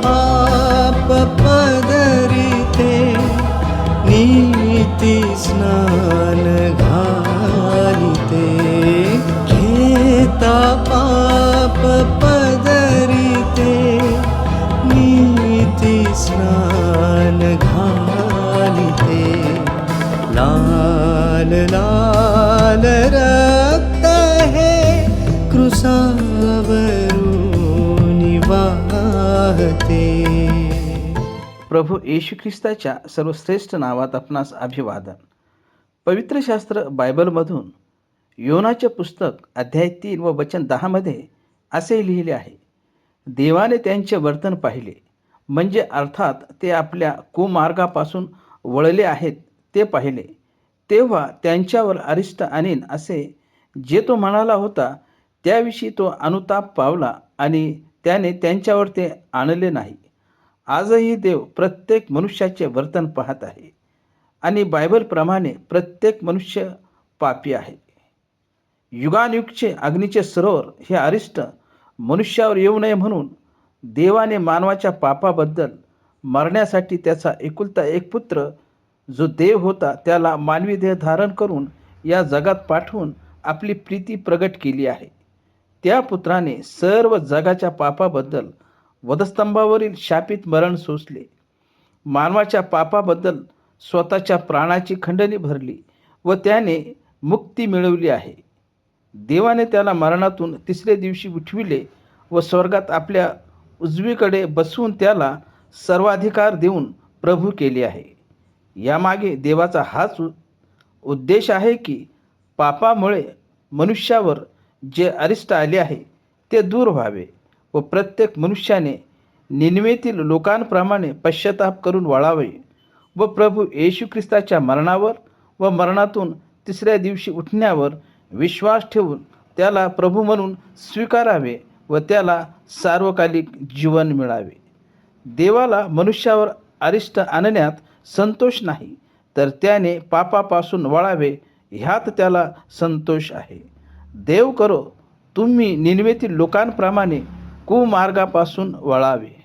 पाप पदरिते नीती स्नान घालिते घेता पाप पदरिते नीती स्नान घालिते लाल लाल रक्त हे क्रूसावरून वाहते. प्रभू येशू ख्रिस्ताच्या सर्वश्रेष्ठ नावात आपणास अभिवादन. पवित्र शास्त्र बायबलमधून योनाचे पुस्तक अध्याय 3 व वचन 10 मध्ये असे लिहिले आहे, देवाने त्यांचे वर्तन पाहिले, म्हणजे अर्थात ते आपल्या कुमार्गापासून वळले आहेत ते पाहिले, तेव्हा त्यांच्यावर अरिष्ट आणीन असे जे तो म्हणाला होता त्याविषयी तो अनुताप पावला आणि त्याने त्यांच्यावर ते आणले नाही. आजही देव प्रत्येक मनुष्याचे वर्तन पाहत आहे आणि बायबलप्रमाणे प्रत्येक मनुष्य पापी आहे. युगानयुगचे अग्नीचे सरोवर हे अरिष्ट मनुष्यावर येऊ नये म्हणून देवाने मानवाच्या पापाबद्दल मरण्यासाठी त्याचा एकुलता एक पुत्र जो देव होता त्याला मानवी देह धारण करून या जगात पाठवून आपली प्रीती प्रगट केली आहे. त्या पुत्राने सर्व जगाच्या पापाबद्दल वधस्तंभावरील शापित मरण सोसले, मानवाच्या पापाबद्दल स्वतःच्या प्राणाची खंडणी भरली व त्याने मुक्ती मिळवली आहे. देवाने त्याला मरणातून तिसरे दिवशी उठविले व स्वर्गात आपल्या उजवीकडे बसवून त्याला सर्वाधिकार देऊन प्रभू केले आहे. यामागे देवाचा हाच उद्देश आहे की पापामुळे मनुष्यावर जे अरिष्ट आले आहे ते दूर व्हावे व प्रत्येक मनुष्याने निनवेतील लोकांप्रमाणे पश्चाताप करून वळावे व प्रभू येशू ख्रिस्ताच्या मरणावर व मरणातून तिसऱ्या दिवशी उठण्यावर विश्वास ठेवून त्याला प्रभू म्हणून स्वीकारावे व त्याला सार्वकालिक जीवन मिळावे. देवाला मनुष्यावर अरिष्ट आणण्यात संतोष नाही, तर त्याने पापापासून वळावे ह्यात त्याला संतोष आहे. देव करो तुम्ही निनवेतील लोकांप्रमाणे कुमार्गापासून वळावे.